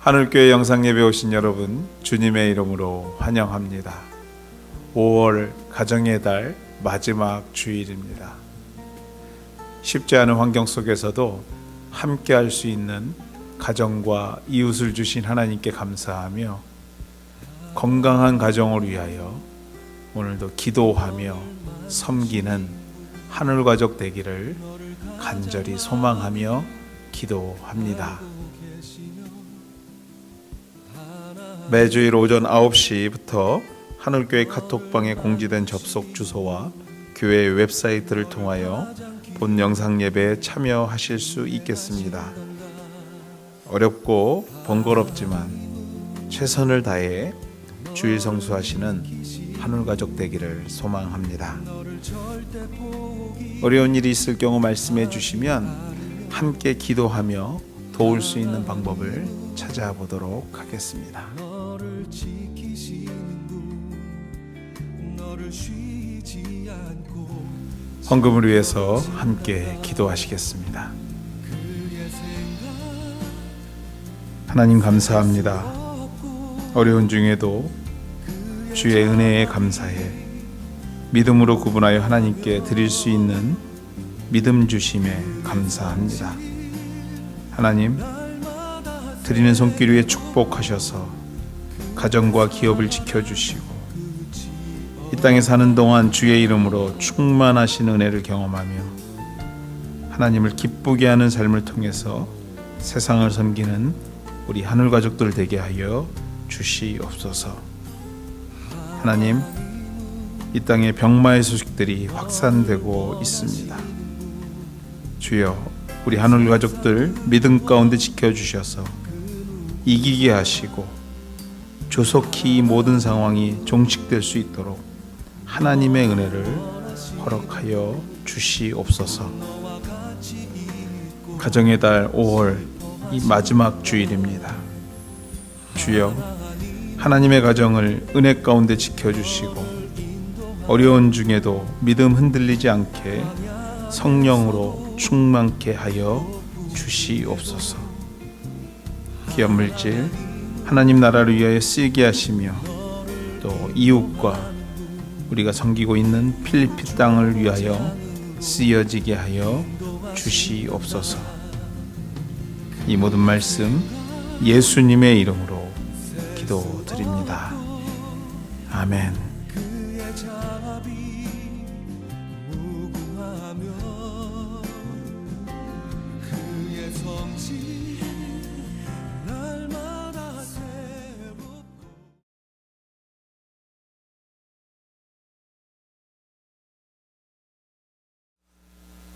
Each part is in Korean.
하늘교회 영상예배 오신 여러분, 주님의 이름으로 환영합니다. 5월 가정의 달 마지막 주일입니다. 쉽지 않은 환경 속에서도 함께 할 수 있는 가정과 이웃을 주신 하나님께 감사하며 건강한 가정을 위하여 오늘도 기도하며 섬기는 하늘가족 되기를 간절히 소망하며 기도합니다. 매주일 오전 9시부터 하늘교회 카톡방에 공지된 접속 주소와 교회 웹사이트를 통하여 본 영상 예배에 참여하실 수 있겠습니다. 어렵고 번거롭지만 최선을 다해 주일 성수하시는 하늘가족 되기를 소망합니다. 어려운 일이 있을 경우 말씀해 주시면 함께 기도하며 도울 수 있는 방법을 찾아보도록 하겠습니다. 헌금을 위해서 함께 기도하시겠습니다. 하나님 감사합니다. 어려운 중에도 주의 은혜에 감사해 믿음으로 구분하여 하나님께 드릴 수 있는 믿음 주심에 감사합니다. 하나님, 드리는 손길 위에 축복하셔서 가정과 기업을 지켜주시고 이 땅에 사는 동안 주의 이름으로 충만하신 은혜를 경험하며 하나님을 기쁘게 하는 삶을 통해서 세상을 섬기는 우리 하늘가족들 되게 하여 주시옵소서. 하나님, 이 땅에 병마의 소식들이 확산되고 있습니다. 주여, 우리 하늘가족들 믿음 가운데 지켜주셔서 이기게 하시고 조속히 이 모든 상황이 종식될 수 있도록 하나님의 은혜를 허락하여 주시옵소서. 가정의 달 5월 이 마지막 주일입니다. 주여, 하나님의 가정을 은혜 가운데 지켜주시고 어려운 중에도 믿음 흔들리지 않게 성령으로 충만케 하여 주시옵소서. 기업 물질 하나님 나라를 위하여 쓰이게 하시며 또 이웃과 우리가 섬기고 있는 필리핀 땅을 위하여 쓰여지게 하여 주시옵소서. 이 모든 말씀 예수님의 이름으로 기도드립니다. 아멘.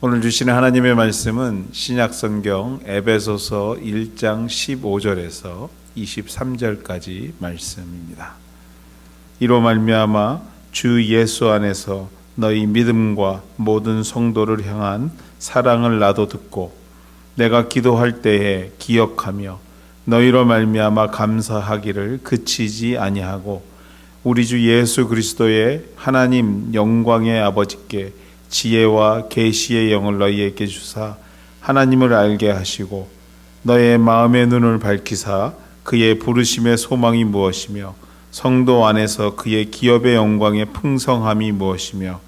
오늘 주시는 하나님의 말씀은 신약성경 에베소서 1장 15절에서 23절까지 말씀입니다. 이로 말미암아 주 예수 안에서 너희 믿음과 모든 성도를 향한 사랑을 나도 듣고 내가 기도할 때에 기억하며 너희로 말미암아 감사하기를 그치지 아니하고 우리 주 예수 그리스도의 하나님 영광의 아버지께 지혜와 계시의 영을 너희에게 주사 하나님을 알게 하시고 너의 마음의 눈을 밝히사 그의 부르심의 소망이 무엇이며 성도 안에서 그의 기업의 영광의 풍성함이 무엇이며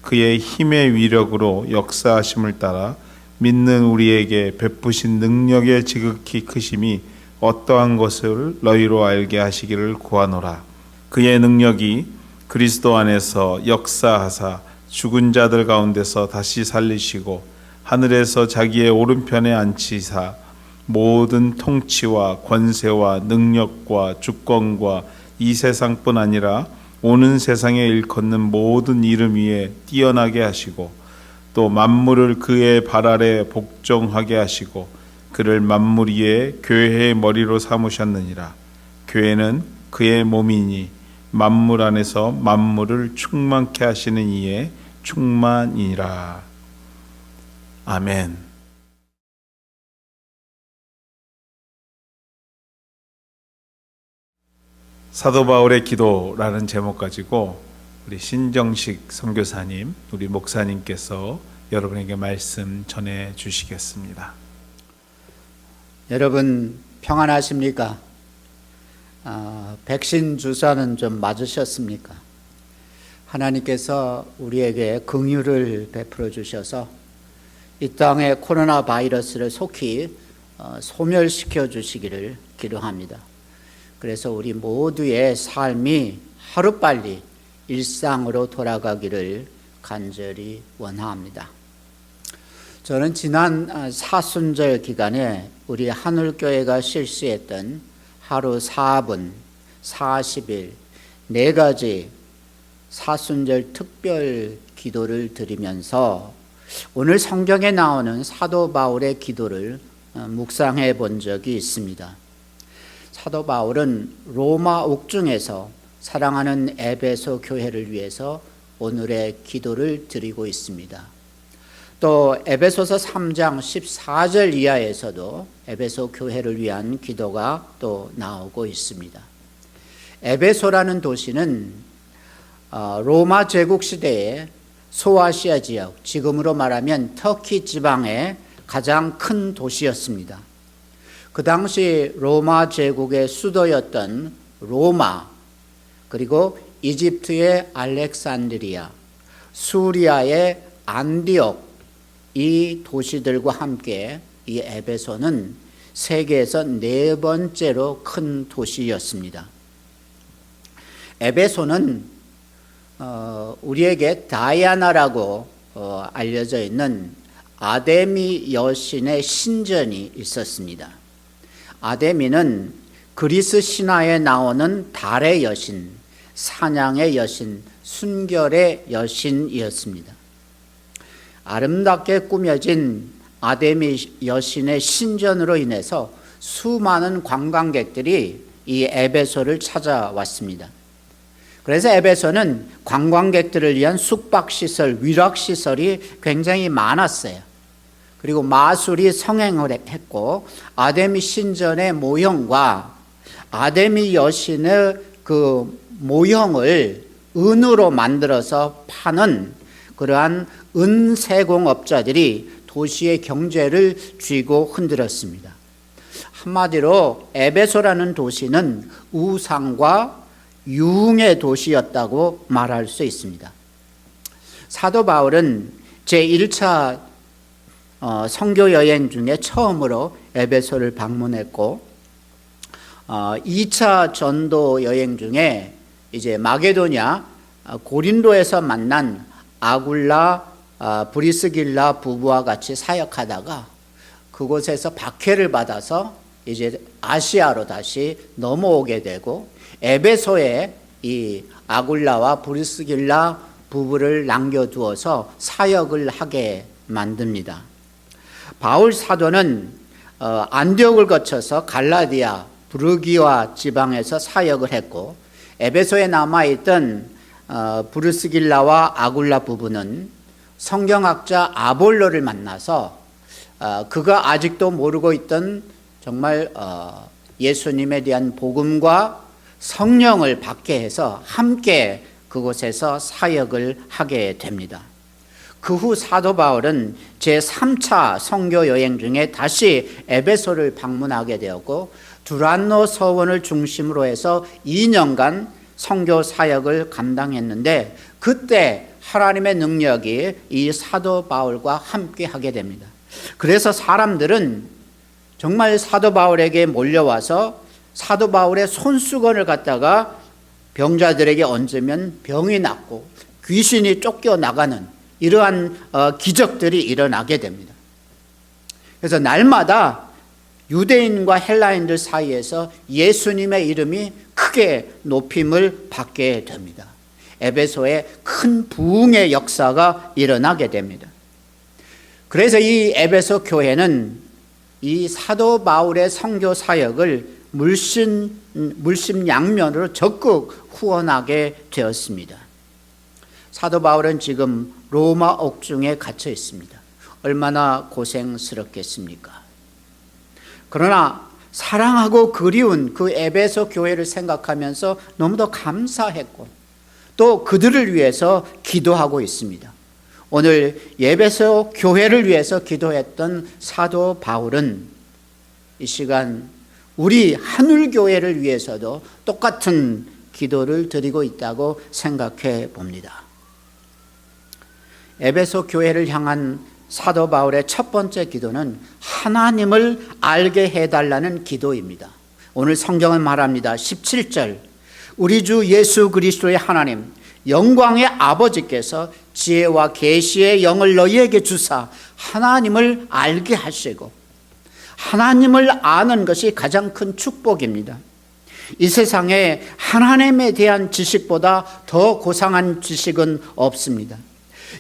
그의 힘의 위력으로 역사하심을 따라 믿는 우리에게 베푸신 능력의 지극히 크심이 어떠한 것을 너희로 알게 하시기를 구하노라. 그의 능력이 그리스도 안에서 역사하사 죽은 자들 가운데서 다시 살리시고 하늘에서 자기의 오른편에 앉히사 모든 통치와 권세와 능력과 주권과 이 세상뿐 아니라 오는 세상에 일컫는 모든 이름 위에 뛰어나게 하시고 또 만물을 그의 발 아래 복종하게 하시고 그를 만물 위에 교회의 머리로 삼으셨느니라. 교회는 그의 몸이니 만물 안에서 만물을 충만케 하시는 이의 충만이라. 아멘. 사도 바울의 기도라는 제목 가지고 우리 신정식 선교사님, 우리 목사님께서 여러분에게 말씀 전해 주시겠습니다. 여러분 평안하십니까? 백신 주사는 좀 맞으셨습니까? 하나님께서 우리에게 긍휼을 베풀어 주셔서 이 땅의 코로나 바이러스를 속히 소멸시켜 주시기를 기도합니다. 그래서 우리 모두의 삶이 하루빨리 일상으로 돌아가기를 간절히 원합니다. 저는 지난 사순절 기간에 우리 하늘교회가 실시했던 하루 4분, 40일, 4가지 사순절 특별 기도를 드리면서 오늘 성경에 나오는 사도 바울의 기도를 묵상해 본 적이 있습니다. 사도 바울은 로마 옥중에서 사랑하는 에베소 교회를 위해서 오늘의 기도를 드리고 있습니다. 또 에베소서 3장 14절 이하에서도 에베소 교회를 위한 기도가 또 나오고 있습니다. 에베소라는 도시는 로마 제국 시대에 소아시아 지역, 지금으로 말하면 터키 지방의 가장 큰 도시였습니다. 그 당시 로마 제국의 수도였던 로마, 그리고 이집트의 알렉산드리아, 수리아의 안디옥, 이 도시들과 함께 이 에베소는 세계에서 4번째로 큰 도시였습니다. 에베소는 우리에게 다이아나라고 알려져 있는 아데미 여신의 신전이 있었습니다. 아데미는 그리스 신화에 나오는 달의 여신, 사냥의 여신, 순결의 여신이었습니다. 아름답게 꾸며진 아데미 여신의 신전으로 인해서 수많은 관광객들이 이 에베소를 찾아왔습니다. 그래서 에베소는 관광객들을 위한 숙박시설, 위락시설이 굉장히 많았어요. 그리고 마술이 성행을 했고 아데미 신전의 모형과 아데미 여신의 그 모형을 은으로 만들어서 파는 그러한 은세공업자들이 도시의 경제를 쥐고 흔들었습니다. 한마디로 에베소라는 도시는 우상과 유흥의 도시였다고 말할 수 있습니다. 사도 바울은 제1차 선교 여행 중에 처음으로 에베소를 방문했고 2차 전도 여행 중에 이제 마게도냐 고린도에서 만난 아굴라 브리스길라 부부와 같이 사역하다가 그곳에서 박해를 받아서 이제 아시아로 다시 넘어오게 되고 에베소에 이 아굴라와 브리스길라 부부를 남겨두어서 사역을 하게 만듭니다. 바울 사도는 안디옥을 거쳐서 갈라디아, 브르기아 지방에서 사역을 했고 에베소에 남아있던 브리스길라와 아굴라 부부는 성경학자 아볼로를 만나서 그가 아직도 모르고 있던 정말 예수님에 대한 복음과 성령을 받게 해서 함께 그곳에서 사역을 하게 됩니다. 그 후 사도 바울은 제3차 선교 여행 중에 다시 에베소를 방문하게 되었고 두란노 서원을 중심으로 해서 2년간 선교 사역을 감당했는데 그때 하나님의 능력이 이 사도 바울과 함께 하게 됩니다. 그래서 사람들은 정말 사도 바울에게 몰려와서 사도 바울의 손수건을 갖다가 병자들에게 얹으면 병이 낫고 귀신이 쫓겨나가는 이러한 기적들이 일어나게 됩니다. 그래서 날마다 유대인과 헬라인들 사이에서 예수님의 이름이 크게 높임을 받게 됩니다. 에베소에 큰 부흥의 역사가 일어나게 됩니다. 그래서 이 에베소 교회는 이 사도 바울의 선교 사역을 물심양면으로 적극 후원하게 되었습니다. 사도 바울은 지금 로마 옥중에 갇혀 있습니다. 얼마나 고생스럽겠습니까? 그러나 사랑하고 그리운 그 에베소 교회를 생각하면서 너무도 감사했고 또 그들을 위해서 기도하고 있습니다. 오늘 에베소 교회를 위해서 기도했던 사도 바울은 이 시간 우리 하늘교회를 위해서도 똑같은 기도를 드리고 있다고 생각해 봅니다. 에베소 교회를 향한 사도 바울의 첫 번째 기도는 하나님을 알게 해달라는 기도입니다. 오늘 성경은 말합니다. 17절, 우리 주 예수 그리스도의 하나님 영광의 아버지께서 지혜와 계시의 영을 너희에게 주사 하나님을 알게 하시고, 하나님을 아는 것이 가장 큰 축복입니다. 이 세상에 하나님에 대한 지식보다 더 고상한 지식은 없습니다.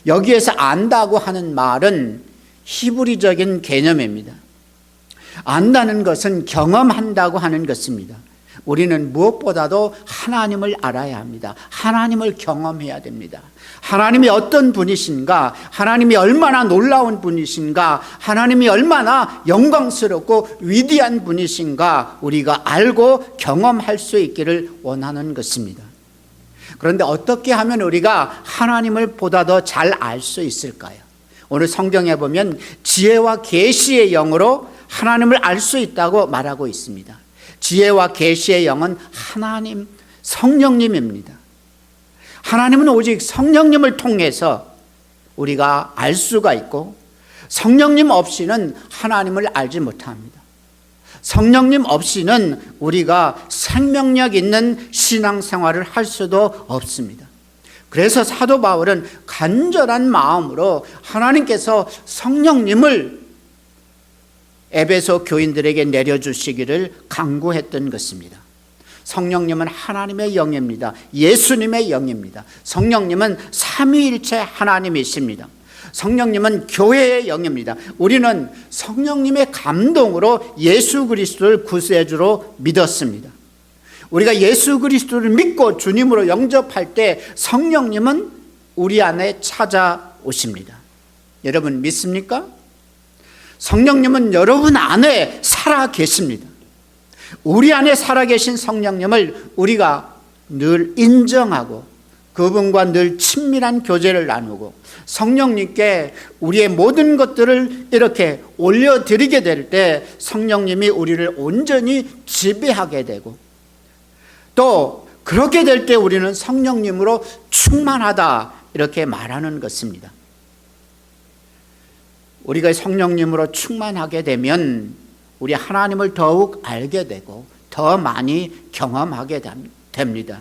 여기에서 안다고 하는 말은 히브리적인 개념입니다. 안다는 것은 경험한다고 하는 것입니다. 우리는 무엇보다도 하나님을 알아야 합니다. 하나님을 경험해야 됩니다. 하나님이 어떤 분이신가, 하나님이 얼마나 놀라운 분이신가, 하나님이 얼마나 영광스럽고 위대한 분이신가 우리가 알고 경험할 수 있기를 원하는 것입니다. 그런데 어떻게 하면 우리가 하나님을 보다 더 잘 알 수 있을까요? 오늘 성경에 보면 지혜와 계시의 영으로 하나님을 알 수 있다고 말하고 있습니다. 지혜와 계시의 영은 하나님, 성령님입니다. 하나님은 오직 성령님을 통해서 우리가 알 수가 있고, 성령님 없이는 하나님을 알지 못합니다. 성령님 없이는 우리가 생명력 있는 신앙생활을 할 수도 없습니다. 그래서 사도 바울은 간절한 마음으로 하나님께서 성령님을 에베소 교인들에게 내려주시기를 간구했던 것입니다. 성령님은 하나님의 영입니다. 예수님의 영입니다. 성령님은 삼위일체 하나님이십니다. 성령님은 교회의 영입니다. 우리는 성령님의 감동으로 예수 그리스도를 구세주로 믿었습니다. 우리가 예수 그리스도를 믿고 주님으로 영접할 때 성령님은 우리 안에 찾아오십니다. 여러분 믿습니까? 성령님은 여러분 안에 살아 계십니다. 우리 안에 살아계신 성령님을 우리가 늘 인정하고 그분과 늘 친밀한 교제를 나누고 성령님께 우리의 모든 것들을 이렇게 올려드리게 될 때 성령님이 우리를 온전히 지배하게 되고, 또 그렇게 될 때 우리는 성령님으로 충만하다 이렇게 말하는 것입니다. 우리가 성령님으로 충만하게 되면 우리 하나님을 더욱 알게 되고 더 많이 경험하게 됩니다.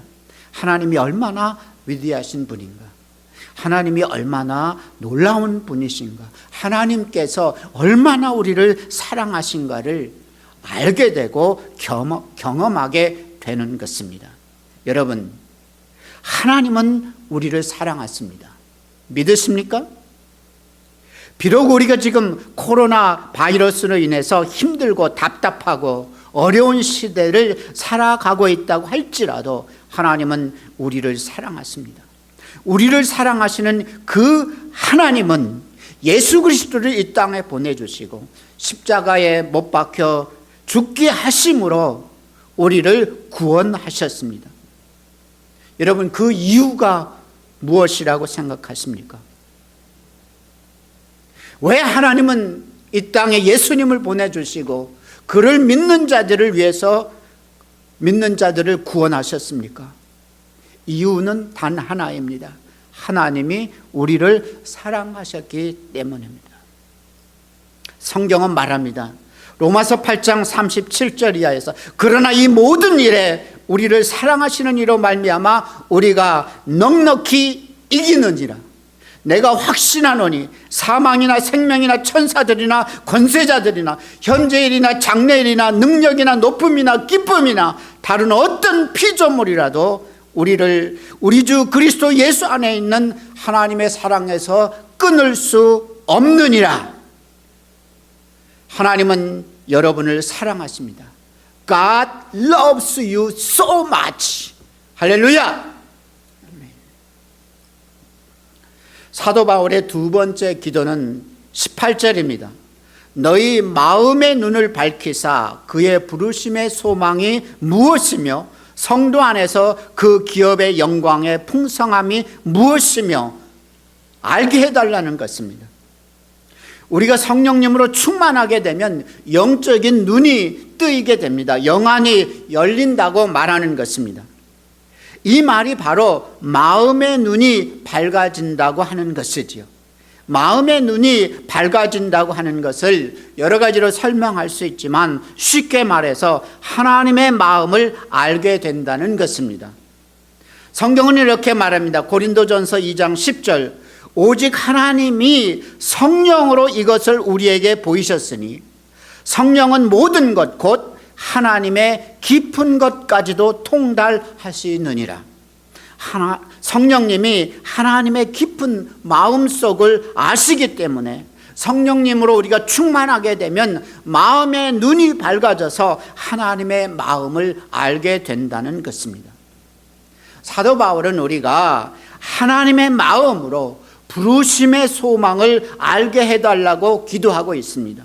하나님이 얼마나 위대하신 분인가, 하나님이 얼마나 놀라운 분이신가, 하나님께서 얼마나 우리를 사랑하신가를 알게 되고 경험하게 되는 것입니다. 여러분, 하나님은 우리를 사랑하십니다. 믿으십니까? 비록 우리가 지금 코로나 바이러스로 인해서 힘들고 답답하고 어려운 시대를 살아가고 있다고 할지라도 하나님은 우리를 사랑하십니다. 우리를 사랑하시는 그 하나님은 예수 그리스도를 이 땅에 보내주시고 십자가에 못 박혀 죽게 하심으로 우리를 구원하셨습니다. 여러분, 그 이유가 무엇이라고 생각하십니까? 왜 하나님은 이 땅에 예수님을 보내주시고 그를 믿는 자들을 위해서 믿는 자들을 구원하셨습니까? 이유는 단 하나입니다. 하나님이 우리를 사랑하셨기 때문입니다. 성경은 말합니다. 로마서 8장 37절 이하에서 그러나 이 모든 일에 우리를 사랑하시는 이로 말미암아 우리가 넉넉히 이기느니라. 내가 확신하노니 사망이나 생명이나 천사들이나 권세자들이나 현재일이나 장래일이나 능력이나 높음이나 기쁨이나 다른 어떤 피조물이라도 우리를 우리 주 그리스도 예수 안에 있는 하나님의 사랑에서 끊을 수 없느니라. 하나님은 여러분을 사랑하십니다. God loves you so much. 할렐루야. 사도 바울의 두 번째 기도는 18절입니다. 너희 마음의 눈을 밝히사 그의 부르심의 소망이 무엇이며 성도 안에서 그 기업의 영광의 풍성함이 무엇이며 알게 해달라는 것입니다. 우리가 성령님으로 충만하게 되면 영적인 눈이 뜨이게 됩니다. 영안이 열린다고 말하는 것입니다. 이 말이 바로 마음의 눈이 밝아진다고 하는 것이지요. 마음의 눈이 밝아진다고 하는 것을 여러 가지로 설명할 수 있지만 쉽게 말해서 하나님의 마음을 알게 된다는 것입니다. 성경은 이렇게 말합니다. 고린도전서 2장 10절, 오직 하나님이 성령으로 이것을 우리에게 보이셨으니 성령은 모든 것 곧 하나님의 깊은 것까지도 통달하시느니라. 성령님이 하나님의 깊은 마음속을 아시기 때문에 성령님으로 우리가 충만하게 되면 마음의 눈이 밝아져서 하나님의 마음을 알게 된다는 것입니다. 사도 바울은 우리가 하나님의 마음으로 부르심의 소망을 알게 해달라고 기도하고 있습니다.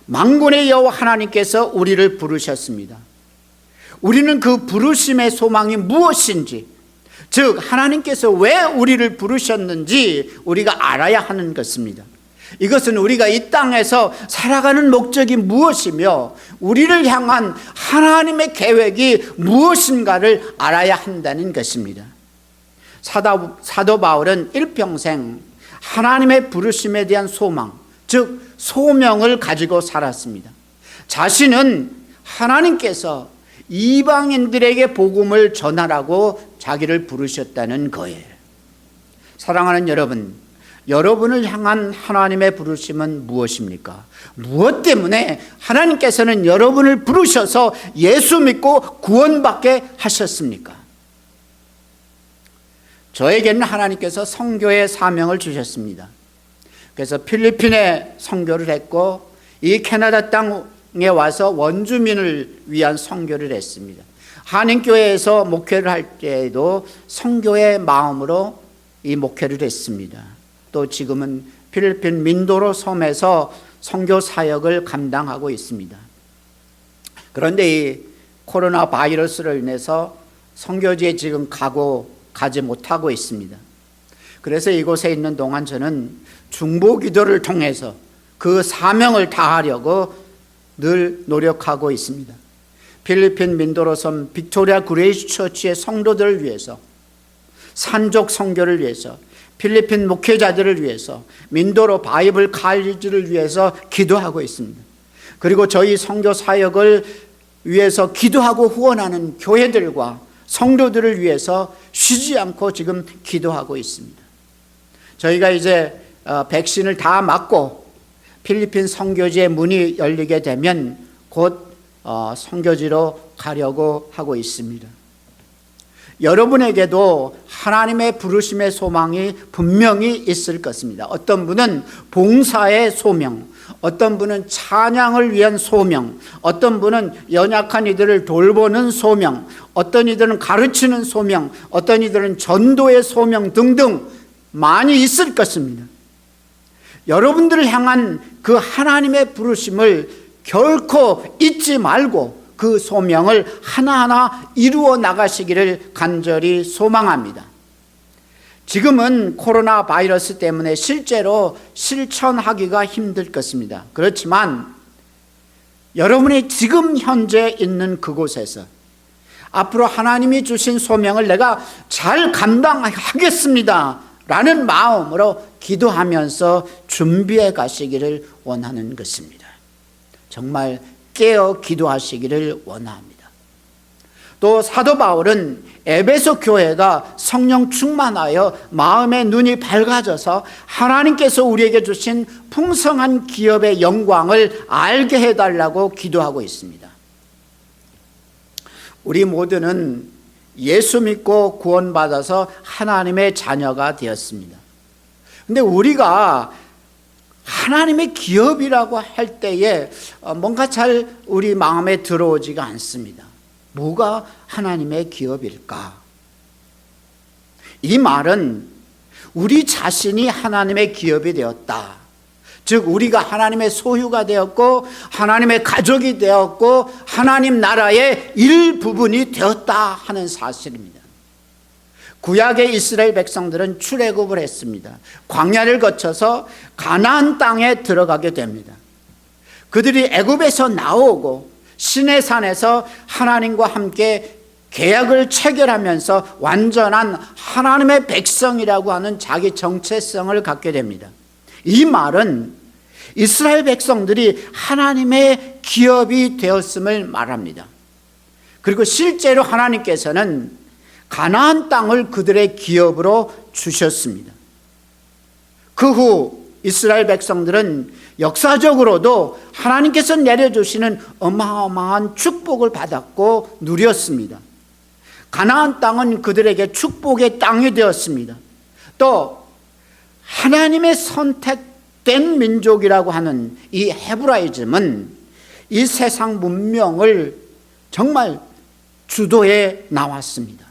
만군의 여호와 하나님께서 우리를 부르셨습니다. 우리는 그 부르심의 소망이 무엇인지, 즉 하나님께서 왜 우리를 부르셨는지 우리가 알아야 하는 것입니다. 이것은 우리가 이 땅에서 살아가는 목적이 무엇이며 우리를 향한 하나님의 계획이 무엇인가를 알아야 한다는 것입니다. 사도 바울은 일평생 하나님의 부르심에 대한 소망, 즉 소명을 가지고 살았습니다. 자신은 하나님께서 이방인들에게 복음을 전하라고 자기를 부르셨다는 거예요. 사랑하는 여러분, 여러분을 향한 하나님의 부르심은 무엇입니까? 무엇 때문에 하나님께서는 여러분을 부르셔서 예수 믿고 구원받게 하셨습니까? 저에게는 하나님께서 선교의 사명을 주셨습니다. 그래서 필리핀에 선교를 했고 이 캐나다 땅에 와서 원주민을 위한 선교를 했습니다. 한인교회에서 목회를 할 때에도 선교의 마음으로 이 목회를 했습니다. 또 지금은 필리핀 민도로 섬에서 선교 사역을 감당하고 있습니다. 그런데 이 코로나 바이러스로 인해서 선교지에 지금 가지 못하고 있습니다. 그래서 이곳에 있는 동안 저는 중보 기도를 통해서 그 사명을 다하려고 늘 노력하고 있습니다. 필리핀 민도로 섬 빅토리아 그레이스 처치의 성도들을 위해서, 산족 선교를 위해서, 필리핀 목회자들을 위해서, 민도로 바이블 칼리지를 위해서 기도하고 있습니다. 그리고 저희 선교 사역을 위해서 기도하고 후원하는 교회들과 성도들을 위해서 쉬지 않고 지금 기도하고 있습니다. 저희가 이제 백신을 다 맞고 필리핀 선교지의 문이 열리게 되면 곧 선교지로 가려고 하고 있습니다. 여러분에게도 하나님의 부르심의 소망이 분명히 있을 것입니다. 어떤 분은 봉사의 소명, 어떤 분은 찬양을 위한 소명, 어떤 분은 연약한 이들을 돌보는 소명, 어떤 이들은 가르치는 소명, 어떤 이들은 전도의 소명 등등 많이 있을 것입니다. 여러분들을 향한 그 하나님의 부르심을 결코 잊지 말고 그 소명을 하나하나 이루어 나가시기를 간절히 소망합니다. 지금은 코로나 바이러스 때문에 실제로 실천하기가 힘들 것입니다. 그렇지만 여러분이 지금 현재 있는 그곳에서 앞으로 하나님이 주신 소명을 내가 잘 감당하겠습니다 라는 마음으로 기도하면서 준비해 가시기를 원하는 것입니다. 정말 깨어 기도하시기를 원합니다. 또 사도 바울은 에베소 교회가 성령 충만하여 마음의 눈이 밝아져서 하나님께서 우리에게 주신 풍성한 기업의 영광을 알게 해달라고 기도하고 있습니다. 우리 모두는 예수 믿고 구원받아서 하나님의 자녀가 되었습니다. 근데 우리가 하나님의 기업이라고 할 때에 뭔가 잘 우리 마음에 들어오지가 않습니다. 뭐가 하나님의 기업일까? 이 말은 우리 자신이 하나님의 기업이 되었다. 즉 우리가 하나님의 소유가 되었고 하나님의 가족이 되었고 하나님 나라의 일부분이 되었다 하는 사실입니다. 구약의 이스라엘 백성들은 출애굽을 했습니다. 광야를 거쳐서 가나안 땅에 들어가게 됩니다. 그들이 애굽에서 나오고 시내산에서 하나님과 함께 계약을 체결하면서 완전한 하나님의 백성이라고 하는 자기 정체성을 갖게 됩니다. 이 말은 이스라엘 백성들이 하나님의 기업이 되었음을 말합니다. 그리고 실제로 하나님께서는 가나안 땅을 그들의 기업으로 주셨습니다. 그 후 이스라엘 백성들은 역사적으로도 하나님께서 내려주시는 어마어마한 축복을 받았고 누렸습니다. 가나안 땅은 그들에게 축복의 땅이 되었습니다. 또 하나님의 선택된 민족이라고 하는 이 헤브라이즘은 이 세상 문명을 정말 주도해 나왔습니다.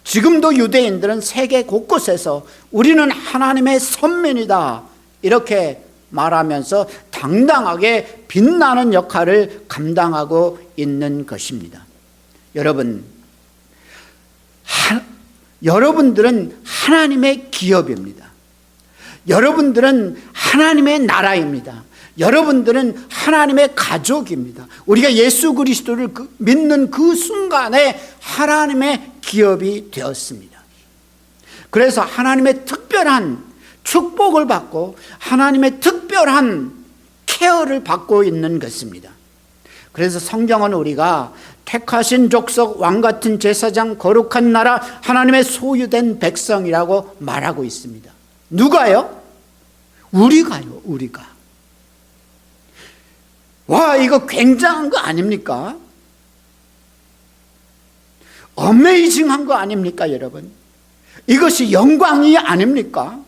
지금도 유대인들은 세계 곳곳에서 우리는 하나님의 선민이다 이렇게 말하면서 당당하게 빛나는 역할을 감당하고 있는 것입니다. 여러분들은 하나님의 기업입니다. 여러분들은 하나님의 나라입니다. 여러분들은 하나님의 가족입니다. 우리가 예수 그리스도를 믿는 그 순간에 하나님의 기업이 되었습니다. 그래서 하나님의 특별한 축복을 받고 하나님의 특별한 케어를 받고 있는 것입니다. 그래서 성경은 우리가 택하신 족속, 왕같은 제사장, 거룩한 나라, 하나님의 소유된 백성이라고 말하고 있습니다. 누가요? 우리가요. 우리가. 와, 이거 굉장한 거 아닙니까? 어메이징한 거 아닙니까, 여러분? 이것이 영광이 아닙니까?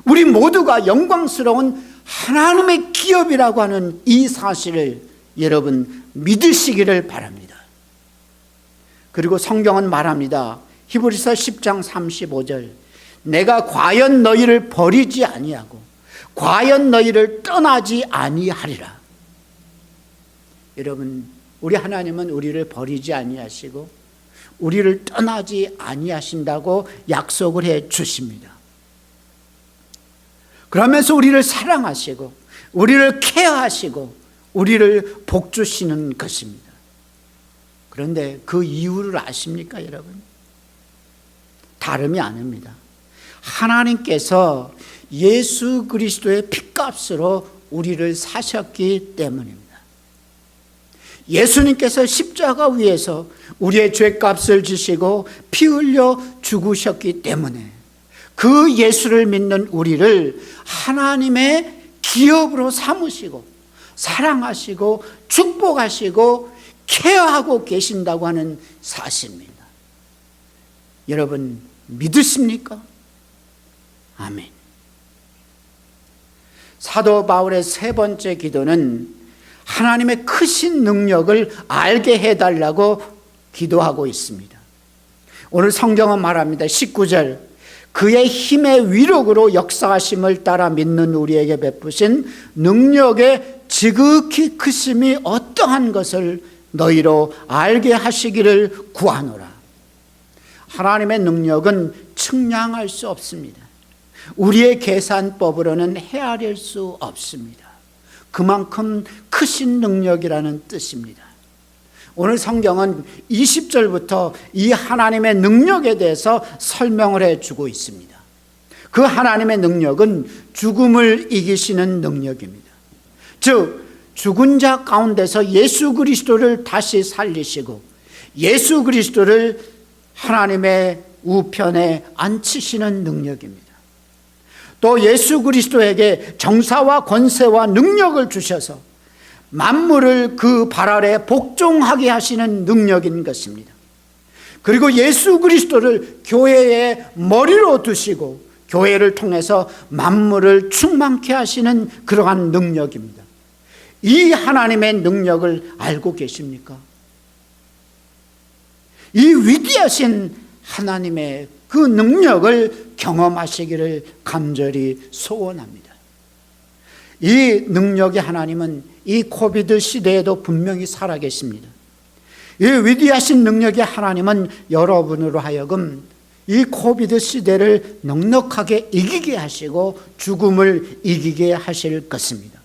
우리 모두가 영광스러운 하나님의 기업이라고 하는 이 사실을 여러분 믿으시기를 바랍니다. 그리고 성경은 말합니다. 히브리서 10장 35절. 내가 과연 너희를 버리지 아니하고 과연 너희를 떠나지 아니하리라. 여러분, 우리 하나님은 우리를 버리지 아니하시고 우리를 떠나지 아니하신다고 약속을 해 주십니다. 그러면서 우리를 사랑하시고 우리를 케어하시고 우리를 복주시는 것입니다. 그런데 그 이유를 아십니까, 여러분? 다름이 아닙니다. 하나님께서 예수 그리스도의 피값으로 우리를 사셨기 때문입니다. 예수님께서 십자가 위에서 우리의 죄값을 지시고 피 흘려 죽으셨기 때문에 그 예수를 믿는 우리를 하나님의 기업으로 삼으시고 사랑하시고 축복하시고 케어하고 계신다고 하는 사실입니다. 여러분 믿으십니까? 아멘. 사도 바울의 세 번째 기도는 하나님의 크신 능력을 알게 해달라고 기도하고 있습니다. 오늘 성경은 말합니다. 19절. 그의 힘의 위력으로 역사하심을 따라 믿는 우리에게 베푸신 능력의 지극히 크심이 어떠한 것을 너희로 알게 하시기를 구하노라. 하나님의 능력은 측량할 수 없습니다. 우리의 계산법으로는 헤아릴 수 없습니다. 그만큼 크신 능력이라는 뜻입니다. 오늘 성경은 20절부터 이 하나님의 능력에 대해서 설명을 해주고 있습니다. 그 하나님의 능력은 죽음을 이기시는 능력입니다. 즉 죽은 자 가운데서 예수 그리스도를 다시 살리시고 예수 그리스도를 하나님의 우편에 앉히시는 능력입니다. 또 예수 그리스도에게 정사와 권세와 능력을 주셔서 만물을 그 발 아래 복종하게 하시는 능력인 것입니다. 그리고 예수 그리스도를 교회의 머리로 두시고 교회를 통해서 만물을 충만케 하시는 그러한 능력입니다. 이 하나님의 능력을 알고 계십니까? 이 위대하신 하나님의 그 능력을 경험하시기를 간절히 소원합니다. 이 능력의 하나님은 이 코비드 시대에도 분명히 살아계십니다. 이 위대하신 능력의 하나님은 여러분으로 하여금 이 코비드 시대를 넉넉하게 이기게 하시고 죽음을 이기게 하실 것입니다.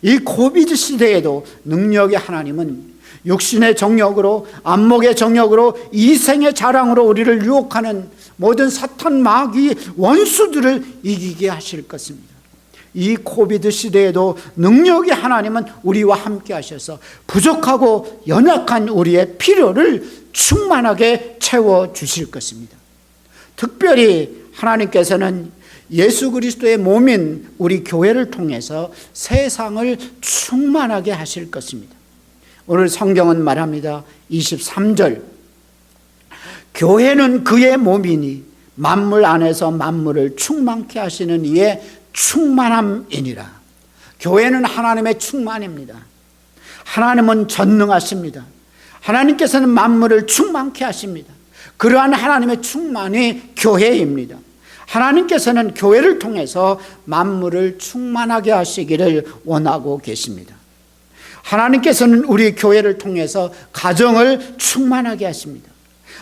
이 코비드 시대에도 능력의 하나님은 육신의 정욕으로, 안목의 정욕으로, 이생의 자랑으로 우리를 유혹하는 모든 사탄, 마귀, 원수들을 이기게 하실 것입니다. 이 코비드 시대에도 능력의 하나님은 우리와 함께 하셔서 부족하고 연약한 우리의 필요를 충만하게 채워주실 것입니다. 특별히 하나님께서는 예수 그리스도의 몸인 우리 교회를 통해서 세상을 충만하게 하실 것입니다. 오늘 성경은 말합니다. 23절, 교회는 그의 몸이니 만물 안에서 만물을 충만케 하시는 이의 충만함이니라. 교회는 하나님의 충만입니다. 하나님은 전능하십니다. 하나님께서는 만물을 충만케 하십니다. 그러한 하나님의 충만이 교회입니다. 하나님께서는 교회를 통해서 만물을 충만하게 하시기를 원하고 계십니다. 하나님께서는 우리 교회를 통해서 가정을 충만하게 하십니다.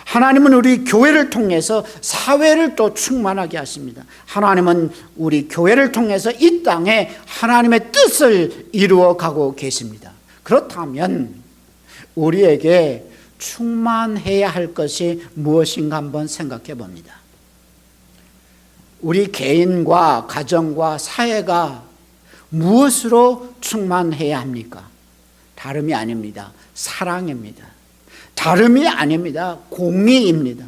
하나님은 우리 교회를 통해서 사회를 또 충만하게 하십니다. 하나님은 우리 교회를 통해서 이 땅에 하나님의 뜻을 이루어 가고 계십니다. 그렇다면 우리에게 충만해야 할 것이 무엇인가 한번 생각해 봅니다. 우리 개인과 가정과 사회가 무엇으로 충만해야 합니까? 다름이 아닙니다. 사랑입니다. 다름이 아닙니다. 공의입니다.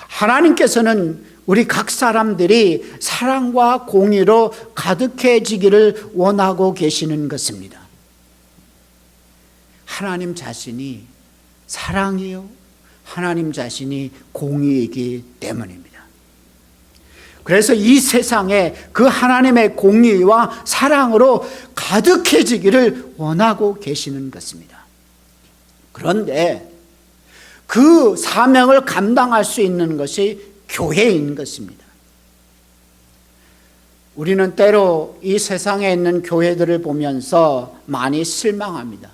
하나님께서는 우리 각 사람들이 사랑과 공의로 가득해지기를 원하고 계시는 것입니다. 하나님 자신이 사랑이요, 하나님 자신이 공의이기 때문입니다. 그래서 이 세상에 그 하나님의 공의와 사랑으로 가득해지기를 원하고 계시는 것입니다. 그런데 그 사명을 감당할 수 있는 것이 교회인 것입니다. 우리는 때로 이 세상에 있는 교회들을 보면서 많이 실망합니다.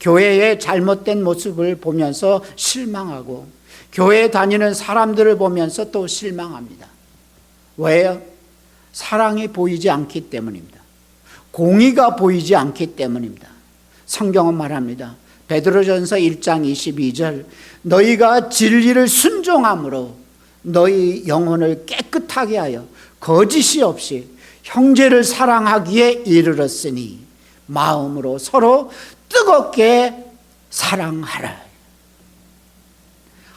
교회의 잘못된 모습을 보면서 실망하고, 교회에 다니는 사람들을 보면서 또 실망합니다. 왜요? 사랑이 보이지 않기 때문입니다. 공의가 보이지 않기 때문입니다. 성경은 말합니다. 베드로전서 1장 22절, 너희가 진리를 순종함으로 너희 영혼을 깨끗하게 하여 거짓이 없이 형제를 사랑하기에 이르렀으니 마음으로 서로 뜨겁게 사랑하라.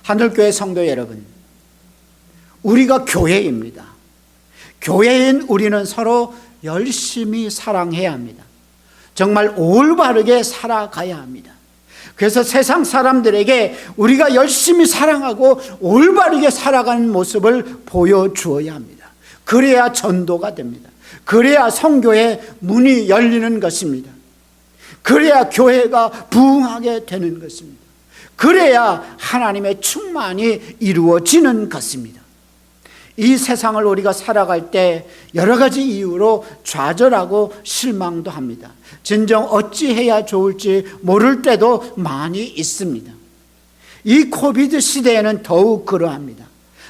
하늘교회 성도 여러분, 우리가 교회입니다. 교회인 우리는 서로 열심히 사랑해야 합니다. 정말 올바르게 살아가야 합니다. 그래서 세상 사람들에게 우리가 열심히 사랑하고 올바르게 살아가는 모습을 보여주어야 합니다. 그래야 전도가 됩니다. 그래야 선교의 문이 열리는 것입니다. 그래야 교회가 부흥하게 되는 것입니다. 그래야 하나님의 충만이 이루어지는 것입니다. 이 세상을 우리가 살아갈 때 여러 가지 이유로 좌절하고 실망도 합니다. 진정 어찌해야 좋을지 모를 때도 많이 있습니다. 이 코비드 시대에는 더욱 그러합니다.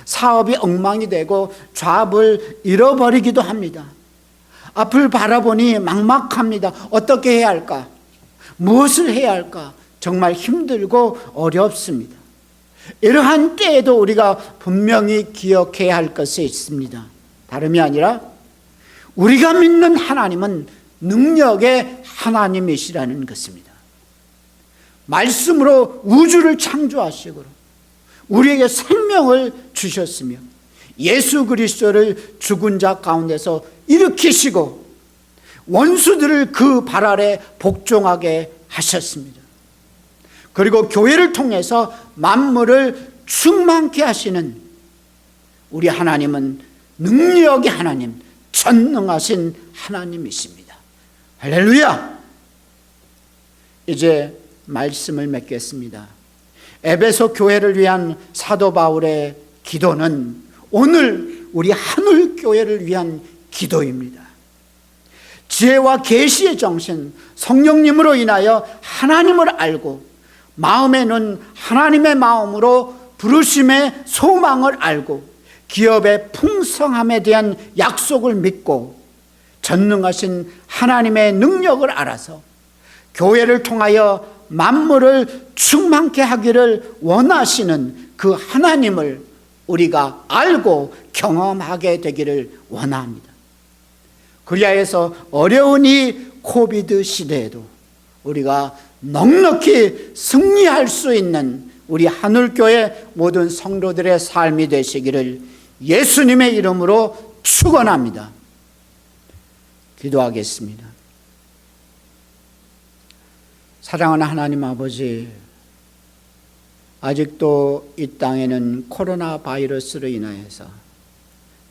사업이 엉망이 되고 잡을 잃어버리기도 합니다. 앞을 바라보니 막막합니다. 어떻게 해야 할까? 무엇을 해야 할까? 정말 힘들고 어렵습니다. 이러한 때에도 우리가 분명히 기억해야 할 것이 있습니다. 다름이 아니라 우리가 믿는 하나님은 능력의 하나님이시라는 것입니다. 말씀으로 우주를 창조하시고 우리에게 생명을 주셨으며 예수 그리스도를 죽은 자 가운데서 일으키시고 원수들을 그 발 아래 복종하게 하셨습니다. 그리고 교회를 통해서 만물을 충만케 하시는 우리 하나님은 능력의 하나님, 전능하신 하나님이십니다. 할렐루야! 이제 말씀을 맺겠습니다. 에베소 교회를 위한 사도 바울의 기도는 오늘 우리 하늘교회를 위한 기도입니다. 지혜와 계시의 정신, 성령님으로 인하여 하나님을 알고 마음에는 하나님의 마음으로 부르심의 소망을 알고 기업의 풍성함에 대한 약속을 믿고 전능하신 하나님의 능력을 알아서 교회를 통하여 만물을 충만케 하기를 원하시는 그 하나님을 우리가 알고 경험하게 되기를 원합니다. 그리하여서 어려운 이 코비드 시대에도 우리가 넉넉히 승리할 수 있는 우리 하늘교회 모든 성도들의 삶이 되시기를 예수님의 이름으로 축원합니다. 기도하겠습니다. 사랑하는 하나님 아버지, 아직도 이 땅에는 코로나 바이러스로 인하여서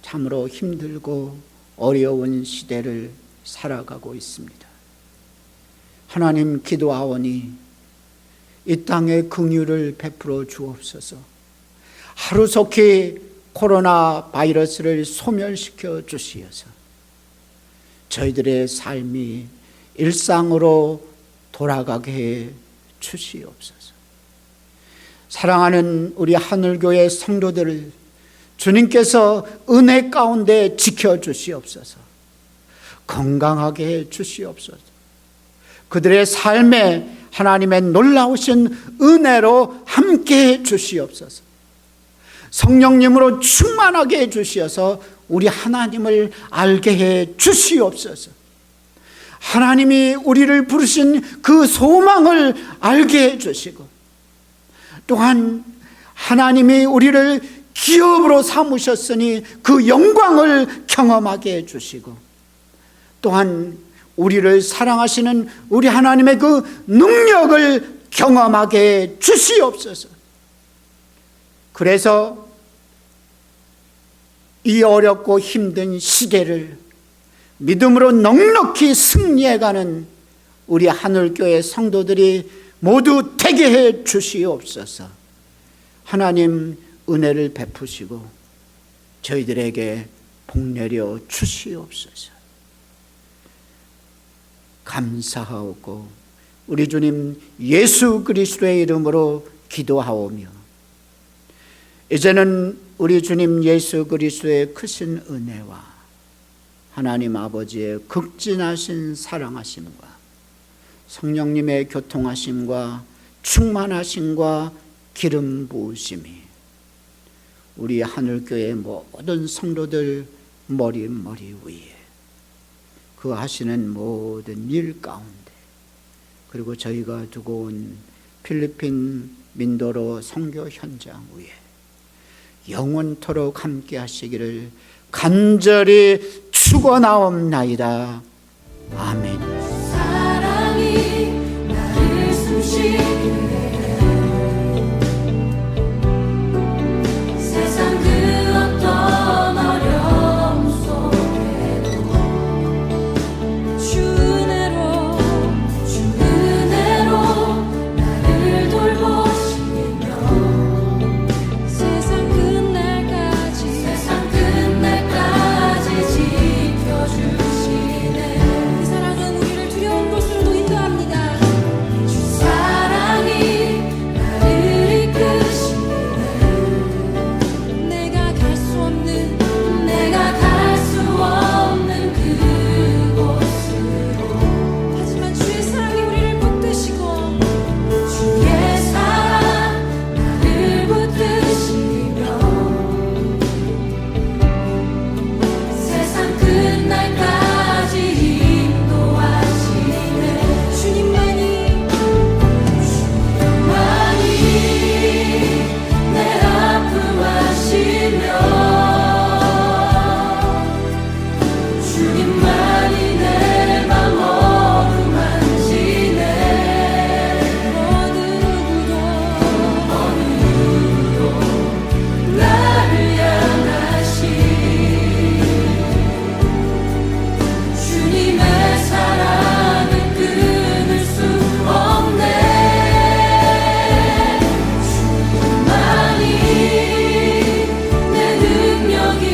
참으로 힘들고 어려운 시대를 살아가고 있습니다. 하나님, 기도하오니 이 땅에 긍휼을 베풀어 주옵소서. 하루속히 코로나 바이러스를 소멸시켜 주시어서 저희들의 삶이 일상으로 돌아가게 해 주시옵소서. 사랑하는 우리 하늘교회 성도들을 주님께서 은혜 가운데 지켜주시옵소서. 건강하게 해 주시옵소서. 그들의 삶에 하나님의 놀라우신 은혜로 함께 해 주시옵소서. 성령님으로 충만하게 해 주시어서 우리 하나님을 알게 해 주시옵소서. 하나님이 우리를 부르신 그 소망을 알게 해 주시고, 또한 하나님이 우리를 기업으로 삼으셨으니 그 영광을 경험하게 해 주시고, 또한 우리를 사랑하시는 우리 하나님의 그 능력을 경험하게 해 주시옵소서. 그래서 이 어렵고 힘든 시대를 믿음으로 넉넉히 승리해가는 우리 하늘교회 성도들이 모두 되게 해 주시옵소서. 하나님, 은혜를 베푸시고 저희들에게 복내려 주시옵소서. 감사하오고 우리 주님 예수 그리스도의 이름으로 기도하오며, 이제는 우리 주님 예수 그리스도의 크신 은혜와 하나님 아버지의 극진하신 사랑하심과 성령님의 교통하심과 충만하심과 기름 부으심이 우리 하늘교회 모든 성도들 머리 위에 그 하시는 모든 일 가운데, 그리고 저희가 두고 온 필리핀 민도로 선교 현장 위에 영원토록 함께 하시기를 간절히 축원하옵나이다. 아멘. 사랑이 나를 숨쉬게 해. 세상 그 어떤 어려움 속에도 주 은혜로 나를 돌보시며 세상 끝날까지 지켜주시네. 그 사랑은 우리를 두려운 곳으로 인도합니다. 주 사랑이 나를 이끄시네. 내가 갈 수 없는 그곳으로. 하지만 주의 사랑이 우리를 붙드시고, 주의 사랑 나를 붙드시며 세상 끝날까지 인도하시네. 주님만이 내 아픔 아시며, 주님만이 내 맘 어루만지네. 어느 누구도 나를 향하시 주님의 사랑은 끊을 수 없네. 주님만이 내 능력이